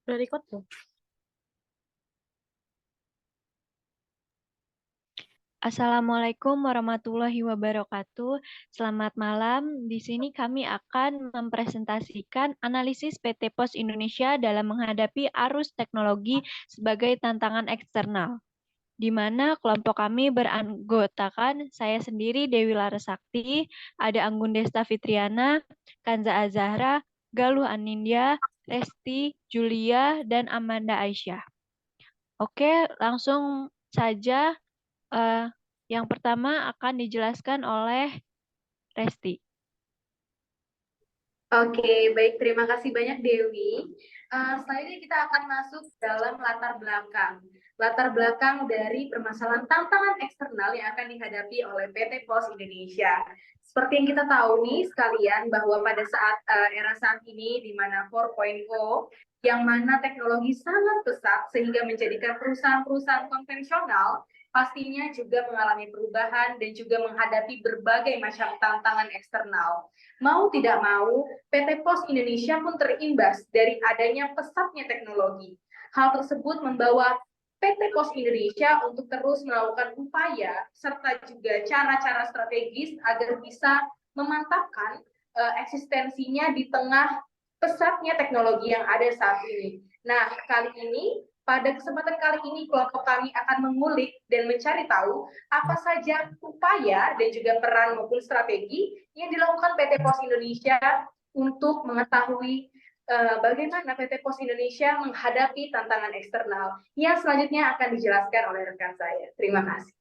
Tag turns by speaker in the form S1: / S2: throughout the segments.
S1: Udah record belum?
S2: Assalamualaikum warahmatullahi wabarakatuh. Selamat malam. Di sini kami akan mempresentasikan analisis PT Pos Indonesia dalam menghadapi arus teknologi sebagai tantangan eksternal, di mana kelompok kami beranggotakan saya sendiri Dewi Larasakti, ada Anggun Desta Fitriana, Kanza Azahra, Galuh Anindya, Resti, Julia, dan Amanda Aisyah. Oke, langsung saja. Eh, yang pertama akan dijelaskan oleh Resti.
S1: Oke, baik. Terima kasih banyak Dewi. Selanjutnya kita akan masuk dalam latar belakang. Latar belakang dari permasalahan tantangan eksternal yang akan dihadapi oleh PT Pos Indonesia. Seperti yang kita tahu nih sekalian bahwa pada saat era saat ini di mana 4.0 yang mana teknologi sangat pesat sehingga menjadikan perusahaan-perusahaan konvensional pastinya juga mengalami perubahan dan juga menghadapi berbagai macam tantangan eksternal. Mau tidak mau, PT Pos Indonesia pun terimbas dari adanya pesatnya teknologi. Hal tersebut membawa PT Pos Indonesia untuk terus melakukan upaya serta juga cara-cara strategis agar bisa memantapkan eksistensinya di tengah pesatnya teknologi yang ada saat ini. Nah, kali ini pada kesempatan kali ini kelompok kami akan mengulik dan mencari tahu apa saja upaya dan juga peran maupun strategi yang dilakukan PT Pos Indonesia untuk mengetahui bagaimana PT Pos Indonesia menghadapi tantangan eksternal yang selanjutnya akan dijelaskan oleh rekan saya. Terima kasih.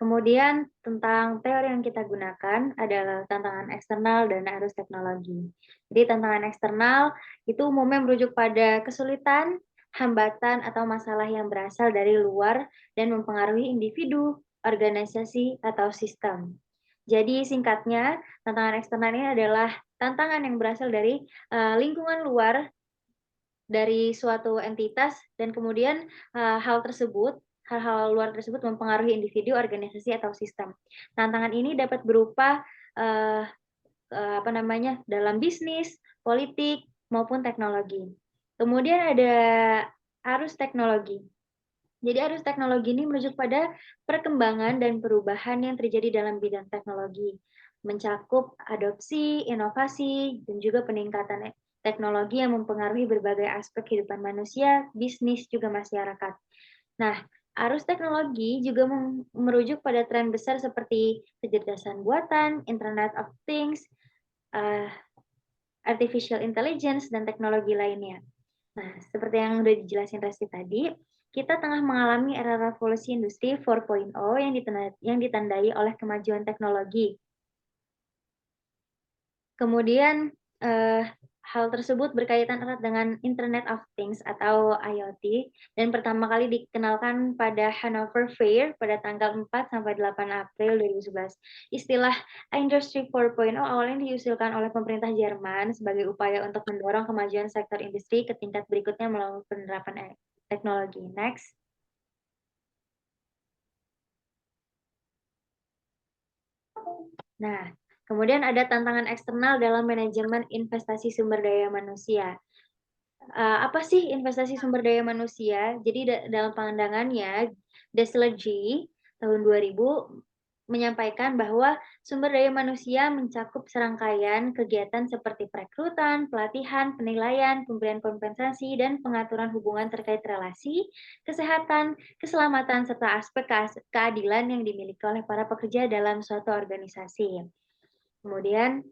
S3: Kemudian tentang teori yang kita gunakan adalah tantangan eksternal dan arus teknologi. Jadi tantangan eksternal itu umumnya merujuk pada kesulitan, hambatan, atau masalah yang berasal dari luar dan mempengaruhi individu, organisasi, atau sistem. Jadi singkatnya, tantangan eksternal ini adalah tantangan yang berasal dari lingkungan luar dari suatu entitas dan kemudian hal-hal luar tersebut mempengaruhi individu, organisasi atau sistem. Tantangan ini dapat berupa uh, dalam bisnis, politik maupun teknologi. Kemudian ada arus teknologi. Jadi arus teknologi ini merujuk pada perkembangan dan perubahan yang terjadi dalam bidang teknologi, mencakup adopsi, inovasi, dan juga peningkatan teknologi yang mempengaruhi berbagai aspek kehidupan manusia, bisnis, juga masyarakat. Nah, arus teknologi juga merujuk pada tren besar seperti kecerdasan buatan, Internet of Things, artificial intelligence, dan teknologi lainnya. Nah, seperti yang sudah dijelasin Resti tadi, kita tengah mengalami era revolusi industri 4.0 yang ditandai oleh kemajuan teknologi. Kemudian, hal tersebut berkaitan erat dengan Internet of Things atau IoT dan pertama kali dikenalkan pada Hannover Fair pada tanggal 4 sampai 8 April 2011. Istilah Industry 4.0 awalnya diusulkan oleh pemerintah Jerman sebagai upaya untuk mendorong kemajuan sektor industri ke tingkat berikutnya melalui penerapan teknologi. Next. Nah, kemudian ada tantangan eksternal dalam manajemen investasi sumber daya manusia. Apa sih investasi sumber daya manusia? Jadi dalam pandangannya, Dassler G tahun 2000 menyampaikan bahwa sumber daya manusia mencakup serangkaian kegiatan seperti perekrutan, pelatihan, penilaian, pemberian kompensasi, dan pengaturan hubungan terkait relasi, kesehatan, keselamatan, serta aspek keadilan yang dimiliki oleh para pekerja dalam suatu organisasi. Kemudian,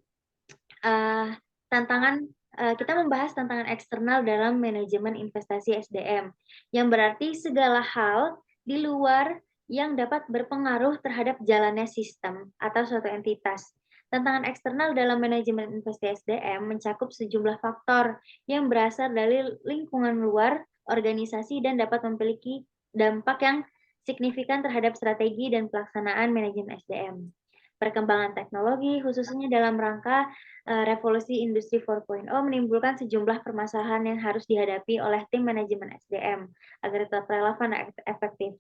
S3: kita membahas tantangan eksternal dalam manajemen investasi SDM, yang berarti segala hal di luar yang dapat berpengaruh terhadap jalannya sistem atau suatu entitas. Tantangan eksternal dalam manajemen investasi SDM mencakup sejumlah faktor yang berasal dari lingkungan luar organisasi dan dapat memiliki dampak yang signifikan terhadap strategi dan pelaksanaan manajemen SDM. Perkembangan teknologi, khususnya dalam rangka revolusi industri 4.0 menimbulkan sejumlah permasalahan yang harus dihadapi oleh tim manajemen SDM agar tetap relevan dan efektif.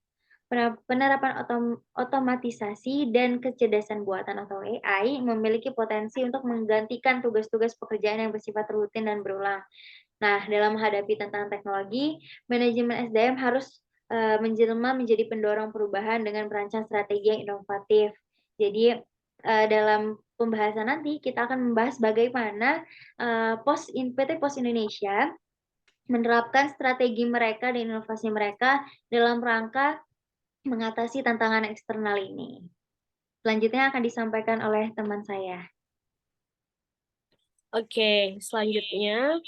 S3: Penerapan otomatisasi dan kecerdasan buatan atau AI memiliki potensi untuk menggantikan tugas-tugas pekerjaan yang bersifat rutin dan berulang. Nah, dalam menghadapi tantangan teknologi, manajemen SDM harus menjelma menjadi pendorong perubahan dengan merancang strategi yang inovatif. Jadi, dalam pembahasan nanti kita akan membahas bagaimana PT Pos Indonesia menerapkan strategi mereka dan inovasi mereka dalam rangka mengatasi tantangan eksternal ini. Selanjutnya akan disampaikan oleh teman saya.
S4: Oke, selanjutnya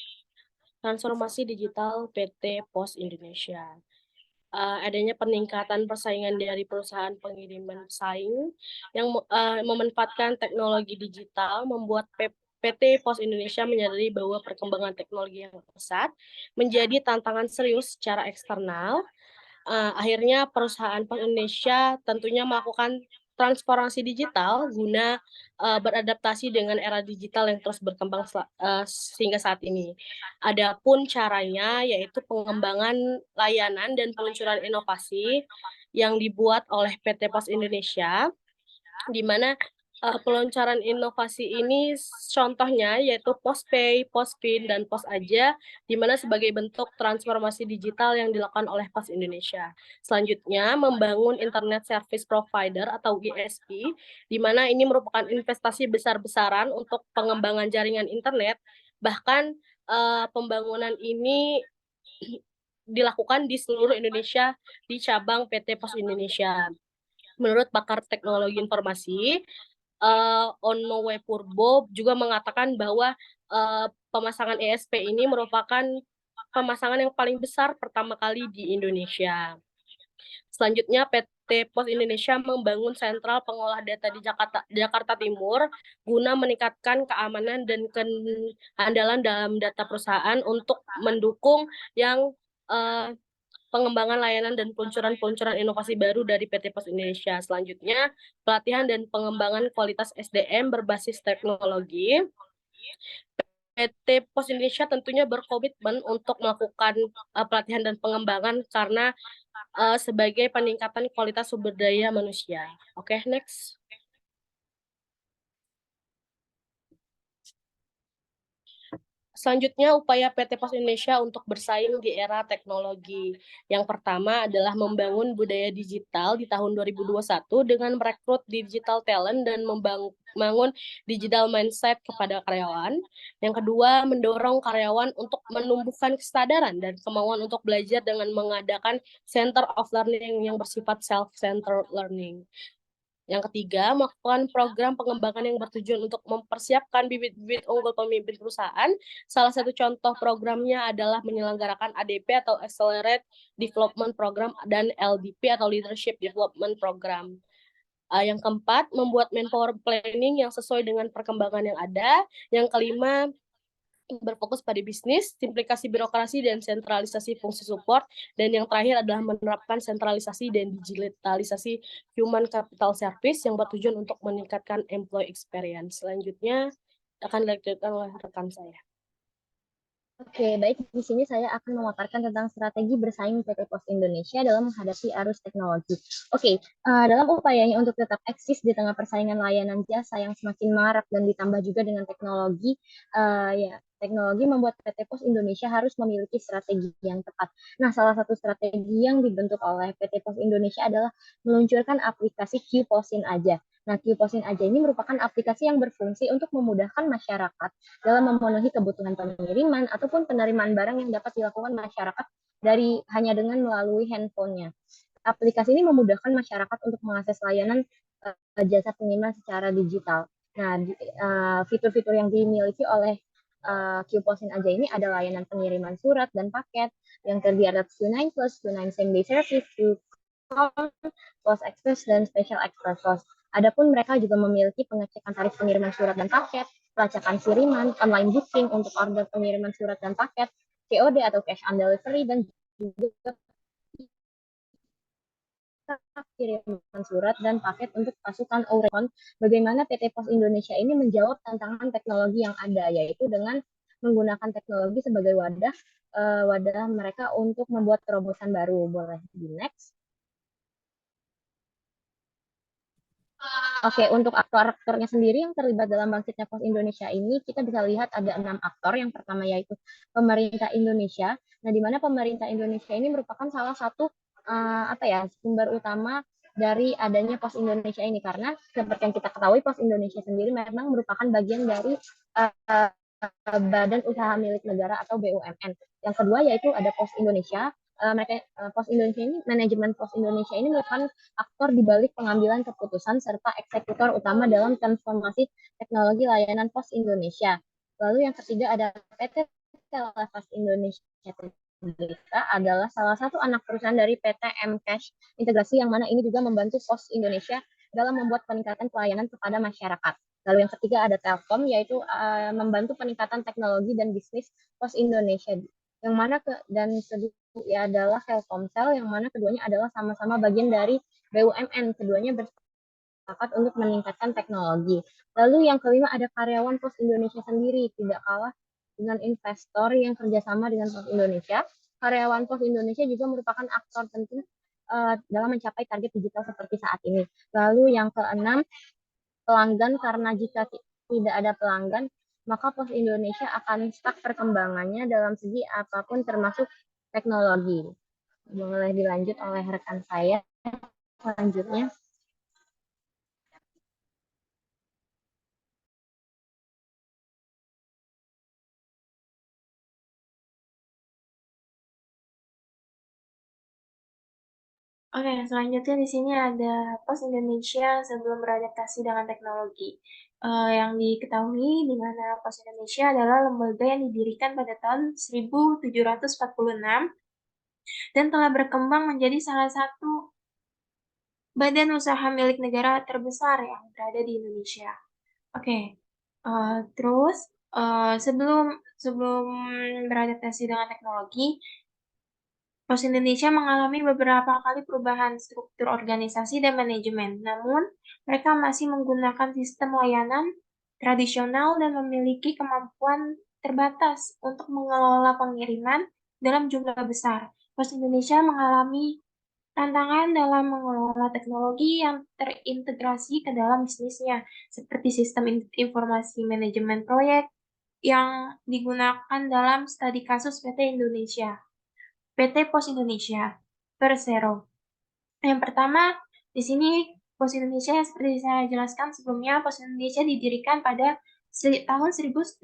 S4: transformasi digital PT Pos Indonesia. Adanya peningkatan persaingan dari perusahaan pengiriman pesaing yang memanfaatkan teknologi digital membuat PT Pos Indonesia menyadari bahwa perkembangan teknologi yang pesat menjadi tantangan serius secara eksternal. Akhirnya perusahaan Pos Indonesia tentunya melakukan transformasi digital guna beradaptasi dengan era digital yang terus berkembang sehingga saat ini. Adapun caranya yaitu pengembangan layanan dan peluncuran inovasi yang dibuat oleh PT Pos Indonesia, di mana peluncuran inovasi ini contohnya yaitu Postpay, Postpin, dan Pos Aja, di mana sebagai bentuk transformasi digital yang dilakukan oleh Pos Indonesia. Selanjutnya, membangun Internet Service Provider atau ISP, di mana ini merupakan investasi besar-besaran untuk pengembangan jaringan internet, bahkan pembangunan ini dilakukan di seluruh Indonesia di cabang PT Pos Indonesia. Menurut pakar teknologi informasi, Onowe Purbo juga mengatakan bahwa pemasangan ESP ini merupakan pemasangan yang paling besar pertama kali di Indonesia. Selanjutnya, PT Pos Indonesia membangun sentral pengolah data di Jakarta Timur guna meningkatkan keamanan dan keandalan dalam data perusahaan untuk mendukung yang pengembangan layanan dan peluncuran inovasi baru dari PT Pos Indonesia. Selanjutnya, pelatihan dan pengembangan kualitas SDM berbasis teknologi. PT Pos Indonesia tentunya berkomitmen untuk melakukan pelatihan dan pengembangan karena sebagai peningkatan kualitas sumber daya manusia. Oke, next. Selanjutnya, upaya PT Pos Indonesia untuk bersaing di era teknologi. Yang pertama adalah membangun budaya digital di tahun 2021 dengan merekrut digital talent dan membangun digital mindset kepada karyawan. Yang kedua, mendorong karyawan untuk menumbuhkan kesadaran dan kemauan untuk belajar dengan mengadakan center of learning yang bersifat self-centered learning. Yang ketiga, melakukan program pengembangan yang bertujuan untuk mempersiapkan bibit-bibit unggul pemimpin perusahaan. Salah satu contoh programnya adalah menyelenggarakan ADP atau Accelerate Development Program dan LDP atau Leadership Development Program. Yang keempat, membuat manpower planning yang sesuai dengan perkembangan yang ada. Yang kelima, berfokus pada bisnis, simplifikasi birokrasi, dan sentralisasi fungsi support. Dan yang terakhir adalah menerapkan sentralisasi dan digitalisasi human capital service yang bertujuan untuk meningkatkan employee experience. Selanjutnya akan dilanjutkan oleh rekan saya.
S5: Oke, baik. Di sini saya akan memaparkan tentang strategi bersaing PT Pos Indonesia dalam menghadapi arus teknologi. Oke, dalam upayanya untuk tetap eksis di tengah persaingan layanan jasa yang semakin marak dan ditambah juga dengan teknologi, teknologi membuat PT Pos Indonesia harus memiliki strategi yang tepat. Nah, salah satu strategi yang dibentuk oleh PT Pos Indonesia adalah meluncurkan aplikasi Q-Posin Aja. Nah, Q-Posin Aja ini merupakan aplikasi yang berfungsi untuk memudahkan masyarakat dalam memenuhi kebutuhan pengiriman ataupun penerimaan barang yang dapat dilakukan masyarakat hanya dengan melalui handphonenya. Aplikasi ini memudahkan masyarakat untuk mengakses layanan jasa pengiriman secara digital. Nah, fitur-fitur yang dimiliki oleh Q-Posin Aja ini ada layanan pengiriman surat dan paket yang terdiri atas Q9 Plus, Q9 Same Day Service, Q-Com, Post Express, dan Special Express Post. Adapun mereka juga memiliki pengecekan tarif pengiriman surat dan paket, pelacakan kiriman, online booking untuk order pengiriman surat dan paket, COD atau cash on delivery, dan juga kiriman surat dan paket untuk pasukan Aurecon. Bagaimana PT Pos Indonesia ini menjawab tantangan teknologi yang ada, yaitu dengan menggunakan teknologi sebagai wadah mereka untuk membuat terobosan baru. Boleh di next. Oke, untuk aktor-aktornya sendiri yang terlibat dalam bangkitnya Pos Indonesia ini, kita bisa lihat ada 6 aktor. Yang pertama yaitu pemerintah Indonesia. Nah, di mana pemerintah Indonesia ini merupakan salah satu sumber utama dari adanya Pos Indonesia ini, karena seperti yang kita ketahui Pos Indonesia sendiri memang merupakan bagian dari Badan Usaha Milik Negara atau BUMN. Yang kedua yaitu ada Pos Indonesia. Pos Indonesia ini, manajemen Pos Indonesia ini merupakan aktor di balik pengambilan keputusan serta eksekutor utama dalam transformasi teknologi layanan Pos Indonesia. Lalu yang ketiga ada PT Telepas Indonesia Tbk, adalah salah satu anak perusahaan dari PT M-Cash Integrasi, yang mana ini juga membantu Pos Indonesia dalam membuat peningkatan pelayanan kepada masyarakat. Lalu yang ketiga ada Telkom, yaitu membantu peningkatan teknologi dan bisnis Pos Indonesia. Yang mana dan kedua adalah Telkomsel, yang mana keduanya adalah sama-sama bagian dari BUMN. Keduanya bersepakat untuk meningkatkan teknologi. Lalu yang kelima ada karyawan Pos Indonesia sendiri, tidak kalah dengan investor yang kerjasama dengan Pos Indonesia. Karyawan Pos Indonesia juga merupakan aktor penting dalam mencapai target digital seperti saat ini. Lalu yang keenam, pelanggan, karena jika tidak ada pelanggan, maka Pos Indonesia akan stuck perkembangannya dalam segi apapun termasuk teknologi. Boleh dilanjut oleh rekan saya selanjutnya.
S6: Oke, selanjutnya di sini ada Pos Indonesia sebelum beradaptasi dengan teknologi. Yang diketahui di mana Pos Indonesia adalah lembaga yang didirikan pada tahun 1746 dan telah berkembang menjadi salah satu badan usaha milik negara terbesar yang berada di Indonesia. Oke, terus sebelum beradaptasi dengan teknologi, Pos Indonesia mengalami beberapa kali perubahan struktur organisasi dan manajemen, namun mereka masih menggunakan sistem layanan tradisional dan memiliki kemampuan terbatas untuk mengelola pengiriman dalam jumlah besar. Pos Indonesia mengalami tantangan dalam mengelola teknologi yang terintegrasi ke dalam bisnisnya, seperti sistem informasi manajemen proyek yang digunakan dalam studi kasus PT Indonesia. PT Pos Indonesia, Persero. Yang pertama, di sini Pos Indonesia yang seperti saya jelaskan sebelumnya, Pos Indonesia didirikan pada tahun 1746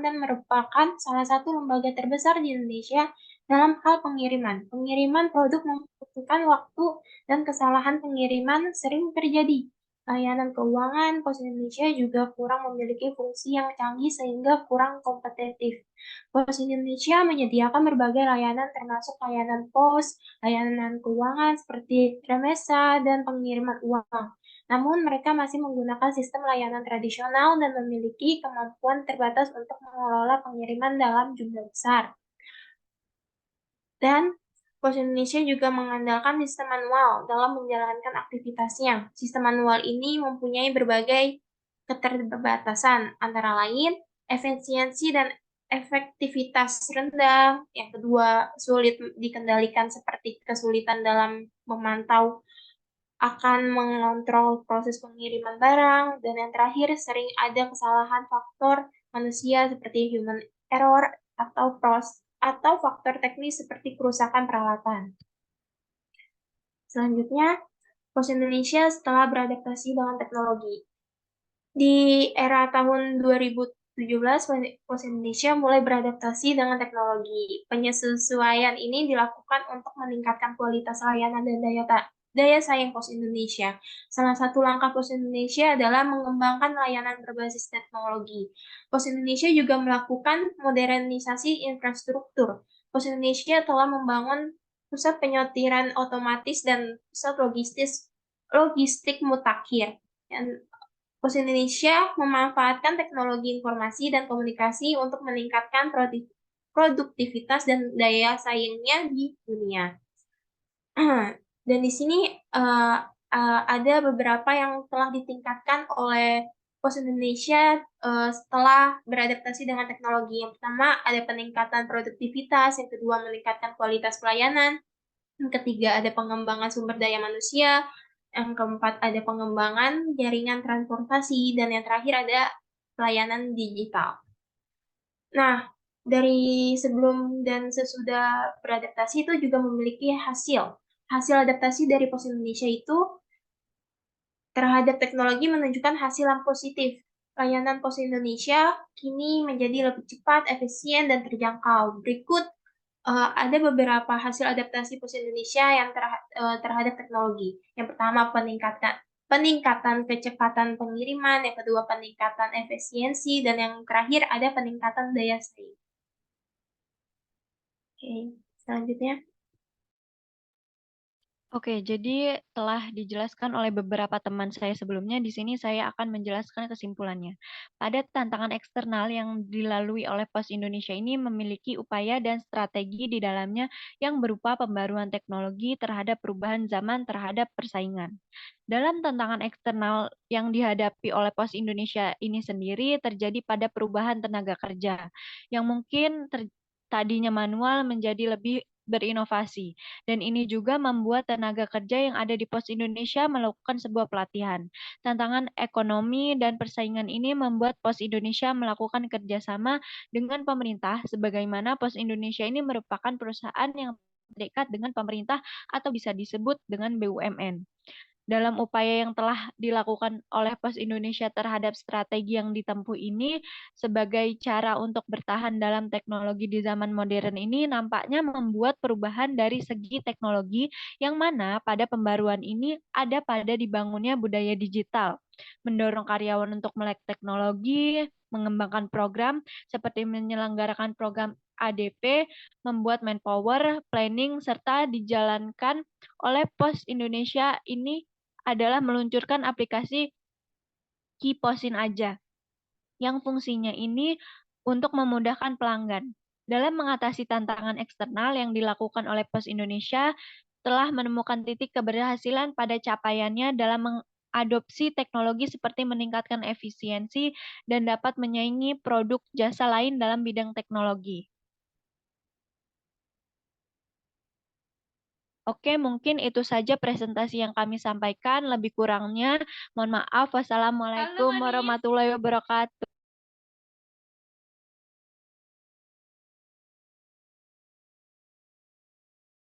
S6: dan merupakan salah satu lembaga terbesar di Indonesia dalam hal pengiriman. Pengiriman produk membutuhkan waktu dan kesalahan pengiriman sering terjadi. Layanan keuangan Pos Indonesia juga kurang memiliki fungsi yang canggih sehingga kurang kompetitif. Pos Indonesia menyediakan berbagai layanan termasuk layanan pos, layanan keuangan seperti remesa, dan pengiriman uang. Namun mereka masih menggunakan sistem layanan tradisional dan memiliki kemampuan terbatas untuk mengelola pengiriman dalam jumlah besar. Dan Pos Indonesia juga mengandalkan sistem manual dalam menjalankan aktivitasnya. Sistem manual ini mempunyai berbagai keterbatasan, antara lain efisiensi dan efektivitas rendah. Yang kedua, sulit dikendalikan seperti kesulitan dalam memantau akan mengontrol proses pengiriman barang. Dan yang terakhir, sering ada kesalahan faktor manusia seperti human error atau faktor teknis seperti kerusakan peralatan. Selanjutnya, Pos Indonesia setelah beradaptasi dengan teknologi. Di era tahun 2017, Pos Indonesia mulai beradaptasi dengan teknologi. Penyesuaian ini dilakukan untuk meningkatkan kualitas layanan dan daya saing Pos Indonesia. Salah satu langkah Pos Indonesia adalah mengembangkan layanan berbasis teknologi. Pos Indonesia juga melakukan modernisasi infrastruktur. Pos Indonesia telah membangun pusat penyortiran otomatis dan pusat logistik mutakhir. Pos Indonesia memanfaatkan teknologi informasi dan komunikasi untuk meningkatkan produktivitas dan daya saingnya di dunia. Dan di sini ada beberapa yang telah ditingkatkan oleh Pos Indonesia setelah beradaptasi dengan teknologi. Yang pertama ada peningkatan produktivitas, yang kedua meningkatkan kualitas pelayanan, yang ketiga ada pengembangan sumber daya manusia, Yang keempat ada pengembangan jaringan transportasi, dan yang terakhir ada pelayanan digital. Nah, dari sebelum dan sesudah beradaptasi itu juga memiliki hasil. Hasil adaptasi dari Pos Indonesia itu terhadap teknologi menunjukkan hasil yang positif. Layanan Pos Indonesia kini menjadi lebih cepat, efisien, dan terjangkau. Berikut ada beberapa hasil adaptasi Pos Indonesia yang terhadap teknologi. Yang pertama, peningkatan kecepatan pengiriman, yang kedua peningkatan efisiensi, dan yang terakhir ada peningkatan daya saing. Oke, selanjutnya.
S2: Oke, jadi telah dijelaskan oleh beberapa teman saya sebelumnya, di sini saya akan menjelaskan kesimpulannya. Pada tantangan eksternal yang dilalui oleh Pos Indonesia ini memiliki upaya dan strategi di dalamnya yang berupa pembaruan teknologi terhadap perubahan zaman terhadap persaingan. Dalam tantangan eksternal yang dihadapi oleh Pos Indonesia ini sendiri terjadi pada perubahan tenaga kerja, yang mungkin tadinya manual menjadi lebih berinovasi. Dan ini juga membuat tenaga kerja yang ada di Pos Indonesia melakukan sebuah pelatihan. Tantangan ekonomi dan persaingan ini membuat Pos Indonesia melakukan kerjasama dengan pemerintah, sebagaimana Pos Indonesia ini merupakan perusahaan yang terikat dengan pemerintah atau bisa disebut dengan BUMN. Dalam upaya yang telah dilakukan oleh Pos Indonesia terhadap strategi yang ditempuh ini sebagai cara untuk bertahan dalam teknologi di zaman modern ini nampaknya membuat perubahan dari segi teknologi yang mana pada pembaruan ini ada pada dibangunnya budaya digital, mendorong karyawan untuk melek teknologi, mengembangkan program seperti menyelenggarakan program ADP, membuat manpower, planning, serta dijalankan oleh Pos Indonesia ini adalah meluncurkan aplikasi Kiposin Aja yang fungsinya ini untuk memudahkan pelanggan. Dalam mengatasi tantangan eksternal yang dilakukan oleh Pos Indonesia telah menemukan titik keberhasilan pada capaiannya dalam mengadopsi teknologi seperti meningkatkan efisiensi dan dapat menyaingi produk jasa lain dalam bidang teknologi. Oke, mungkin itu saja presentasi yang kami sampaikan. Lebih kurangnya, mohon maaf. Wassalamualaikum
S1: Halo, Manis.
S2: warahmatullahi wabarakatuh.